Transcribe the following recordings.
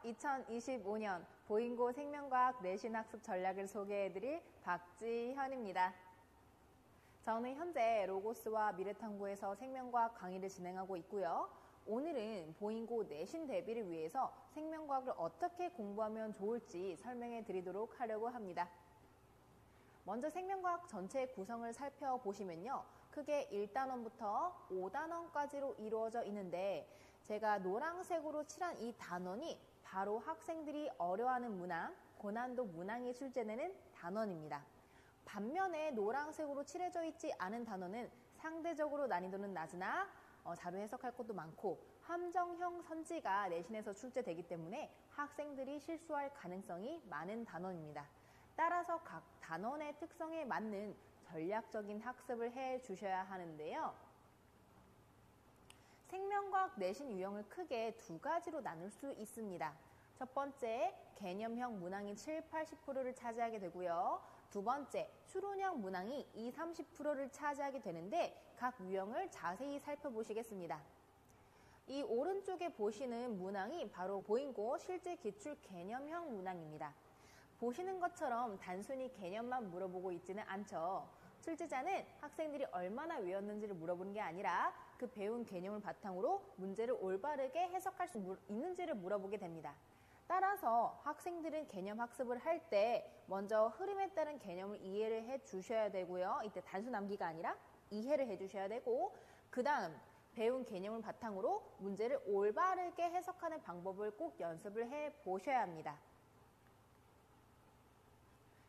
2025년 보인고 생명과학 내신학습 전략을 소개해드릴 박지현입니다. 저는 현재 로고스와 미래탐구에서 생명과학 강의를 진행하고 있고요. 오늘은 보인고 내신 대비를 위해서 생명과학을 어떻게 공부하면 좋을지 설명해 드리도록 하려고 합니다. 먼저 생명과학 전체의 구성을 살펴보시면요. 크게 1단원부터 5단원까지로 이루어져 있는데 제가 노란색으로 칠한 이 단원이 바로 학생들이 어려워하는 문항, 고난도 문항이 출제되는 단원입니다. 반면에 노란색으로 칠해져 있지 않은 단원은 상대적으로 난이도는 낮으나 자료 해석할 것도 많고 함정형 선지가 내신에서 출제되기 때문에 학생들이 실수할 가능성이 많은 단원입니다. 따라서 각 단원의 특성에 맞는 전략적인 학습을 해 주셔야 하는데요. 생명과학 내신 유형을 크게 두 가지로 나눌 수 있습니다. 첫 번째, 개념형 문항이 7, 80%를 차지하게 되고요. 두 번째, 추론형 문항이 2, 30%를 차지하게 되는데 각 유형을 자세히 살펴보시겠습니다. 이 오른쪽에 보시는 문항이 바로 보인고 실제 기출 개념형 문항입니다. 보시는 것처럼 단순히 개념만 물어보고 있지는 않죠. 출제자는 학생들이 얼마나 외웠는지를 물어보는 게 아니라 그 배운 개념을 바탕으로 문제를 올바르게 해석할 수 있는지를 물어보게 됩니다. 따라서 학생들은 개념 학습을 할 때 먼저 흐름에 따른 개념을 이해를 해 주셔야 되고요. 이때 단순 암기가 아니라 이해를 해 주셔야 되고, 그 다음 배운 개념을 바탕으로 문제를 올바르게 해석하는 방법을 꼭 연습을 해 보셔야 합니다.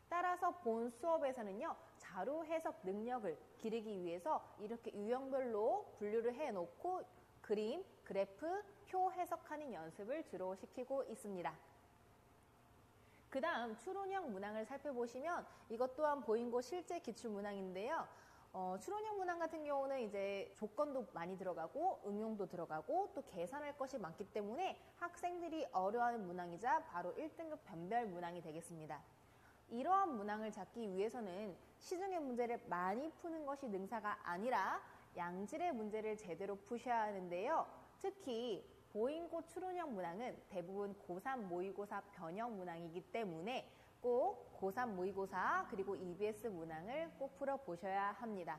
따라서 본 수업에서는요, 자료 해석 능력을 기르기 위해서 이렇게 유형별로 분류를 해 놓고 그림, 그래프, 표 해석하는 연습을 주로 시키고 있습니다. 그 다음 추론형 문항을 살펴보시면 이것 또한 보인고 실제 기출 문항인데요. 추론형 문항 같은 경우는 이제 조건도 많이 들어가고 응용도 들어가고 또 계산할 것이 많기 때문에 학생들이 어려워하는 문항이자 바로 1등급 변별 문항이 되겠습니다. 이러한 문항을 잡기 위해서는 시중의 문제를 많이 푸는 것이 능사가 아니라 양질의 문제를 제대로 푸셔야 하는데요. 특히 보인고 추론형 문항은 대부분 고3 모의고사 변형 문항이기 때문에 꼭 고3 모의고사 그리고 EBS 문항을 꼭 풀어보셔야 합니다.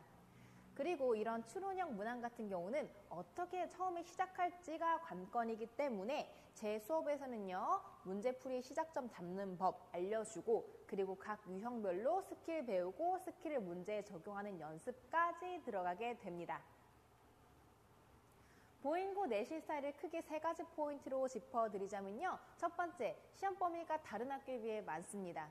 그리고 이런 추론형 문항 같은 경우는 어떻게 처음에 시작할지가 관건이기 때문에 제 수업에서는요, 문제풀이 시작점 잡는 법 알려주고 그리고 각 유형별로 스킬 배우고 스킬을 문제에 적용하는 연습까지 들어가게 됩니다. 보인고 내신 스타일을 크게 세 가지 포인트로 짚어드리자면요. 첫 번째, 시험 범위가 다른 학교에 비해 많습니다.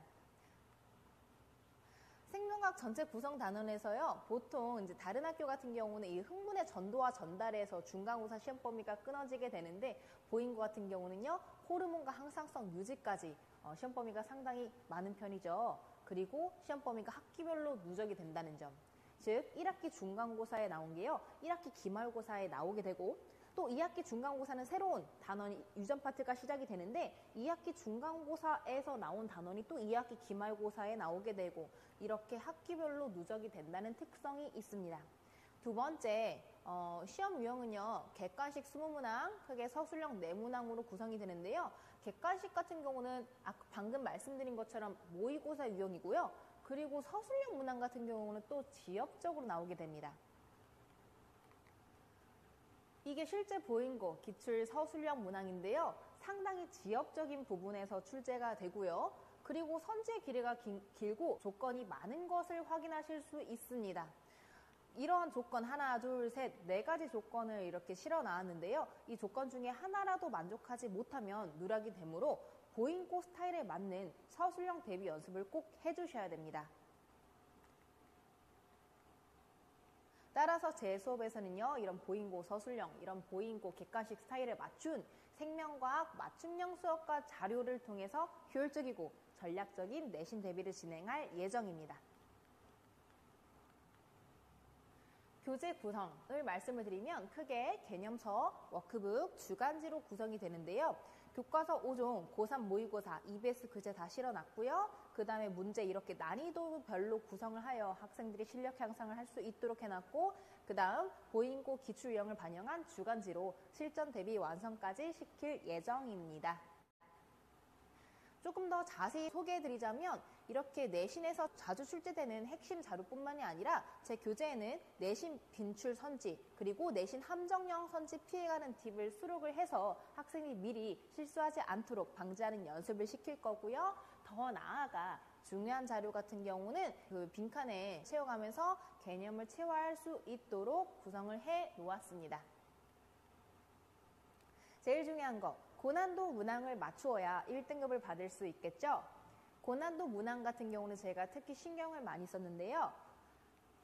생명과학 전체 구성 단원에서요, 보통 이제 다른 학교 같은 경우는 이 학문의 전도와 전달에서 중간고사 시험 범위가 끊어지게 되는데 보인고 같은 경우는요, 호르몬과 항상성 유지까지 시험 범위가 상당히 많은 편이죠. 그리고 시험 범위가 학기별로 누적이 된다는 점. 즉 1학기 중간고사에 나온 게요, 1학기 기말고사에 나오게 되고 또 2학기 중간고사는 새로운 단원이 유전 파트가 시작이 되는데 2학기 중간고사에서 나온 단원이 또 2학기 기말고사에 나오게 되고 이렇게 학기별로 누적이 된다는 특성이 있습니다. 두 번째, 시험 유형은요, 객관식 20문항, 크게 서술형 4문항으로 구성이 되는데요. 객관식 같은 경우는 방금 말씀드린 것처럼 모의고사 유형이고요. 그리고 서술형 문항 같은 경우는 또 지역적으로 나오게 됩니다. 이게 실제 보인고 기출 서술형 문항인데요. 상당히 지역적인 부분에서 출제가 되고요. 그리고 선지의 길이가 길고 조건이 많은 것을 확인하실 수 있습니다. 이러한 조건 하나, 둘, 셋, 네 가지 조건을 이렇게 실어 나왔는데요. 이 조건 중에 하나라도 만족하지 못하면 누락이 되므로 보인고 스타일에 맞는 서술형 대비 연습을 꼭 해주셔야 됩니다. 따라서 제 수업에서는요, 이런 보인고 서술형, 이런 보인고 객관식 스타일에 맞춘 생명과학 맞춤형 수업과 자료를 통해서 효율적이고 전략적인 내신 대비를 진행할 예정입니다. 교재 구성을 말씀을 드리면 크게 개념서, 워크북, 주간지로 구성이 되는데요. 교과서 5종, 고3 모의고사, EBS 교재 다 실어놨고요. 그 다음에 문제 이렇게 난이도별로 구성을 하여 학생들이 실력 향상을 할 수 있도록 해놨고, 그 다음 보인고 기출 유형을 반영한 주간지로 실전 대비 완성까지 시킬 예정입니다. 조금 더 자세히 소개해드리자면 이렇게 내신에서 자주 출제되는 핵심 자료뿐만이 아니라 제 교재에는 내신 빈출 선지 그리고 내신 함정형 선지 피해가는 팁을 수록을 해서 학생이 미리 실수하지 않도록 방지하는 연습을 시킬 거고요. 더 나아가 중요한 자료 같은 경우는 그 빈칸에 채워가면서 개념을 체화할 수 있도록 구성을 해 놓았습니다. 제일 중요한 거, 고난도 문항을 맞추어야 1등급을 받을 수 있겠죠? 고난도 문항 같은 경우는 제가 특히 신경을 많이 썼는데요.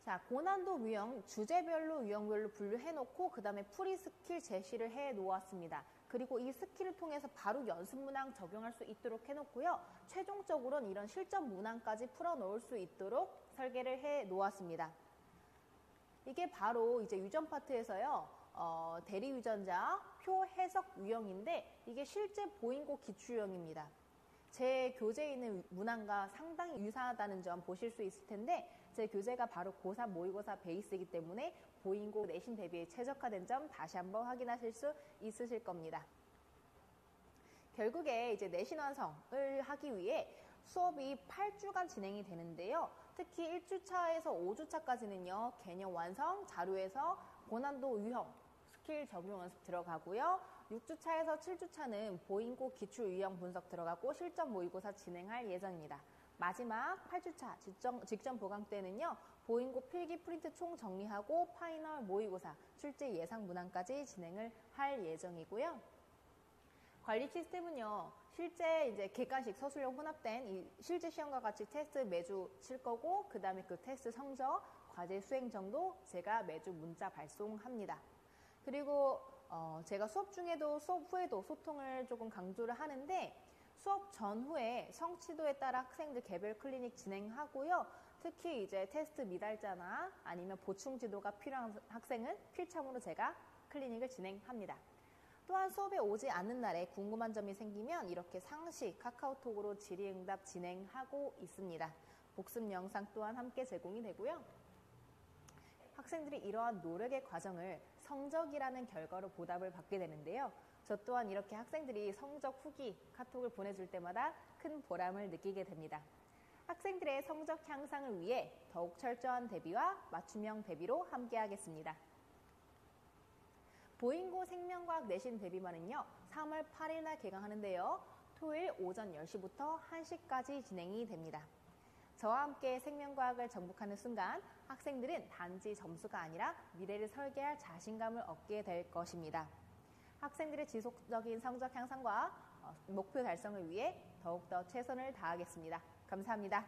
자, 고난도 유형 주제별로 유형별로 분류해 놓고 그 다음에 풀이 스킬 제시를 해 놓았습니다. 그리고 이 스킬을 통해서 바로 연습 문항 적용할 수 있도록 해 놓고요. 최종적으로는 이런 실전 문항까지 풀어 놓을 수 있도록 설계를 해 놓았습니다. 이게 바로 이제 유전 파트에서요. 대리 유전자 표 해석 유형인데 이게 실제 보인고 기출 유형입니다. 제 교재에 있는 문항과 상당히 유사하다는 점 보실 수 있을 텐데 제 교재가 바로 고3 모의고사 베이스이기 때문에 보인고 내신 대비에 최적화된 점 다시 한번 확인하실 수 있으실 겁니다. 결국에 이제 내신 완성을 하기 위해 수업이 8주간 진행이 되는데요. 특히 1주차에서 5주차까지는요. 개념 완성, 자료 해석, 고난도 유형, 스킬 적용 연습 들어가고요. 6주차에서 7주차는 보인고 기출 유형 분석 들어가고 실전 모의고사 진행할 예정입니다. 마지막 8주차 직전 보강 때는요. 보인고 필기 프린트 총 정리하고 파이널 모의고사 출제 예상 문항까지 진행을 할 예정이고요. 관리 시스템은요. 실제 이제 객관식 서술형 혼합된 이 실제 시험과 같이 테스트 매주 칠 거고 그 다음에 그 테스트 성적, 과제 수행 정도 제가 매주 문자 발송합니다. 그리고 제가 수업 중에도 수업 후에도 소통을 조금 강조를 하는데 수업 전후에 성취도에 따라 학생들 개별 클리닉 진행하고요. 특히 이제 테스트 미달자나 아니면 보충 지도가 필요한 학생은 필참으로 제가 클리닉을 진행합니다. 또한 수업에 오지 않는 날에 궁금한 점이 생기면 이렇게 상시 카카오톡으로 질의응답 진행하고 있습니다. 복습 영상 또한 함께 제공이 되고요. 학생들이 이러한 노력의 과정을 성적이라는 결과로 보답을 받게 되는데요. 저 또한 이렇게 학생들이 성적 후기 카톡을 보내줄 때마다 큰 보람을 느끼게 됩니다. 학생들의 성적 향상을 위해 더욱 철저한 대비와 맞춤형 대비로 함께하겠습니다. 보인고 생명과학 내신 대비반은요. 3월 8일 날 개강하는데요. 토요일 오전 10시부터 1시까지 진행이 됩니다. 저와 함께 생명과학을 정복하는 순간 학생들은 단지 점수가 아니라 미래를 설계할 자신감을 얻게 될 것입니다. 학생들의 지속적인 성적 향상과 목표 달성을 위해 더욱더 최선을 다하겠습니다. 감사합니다.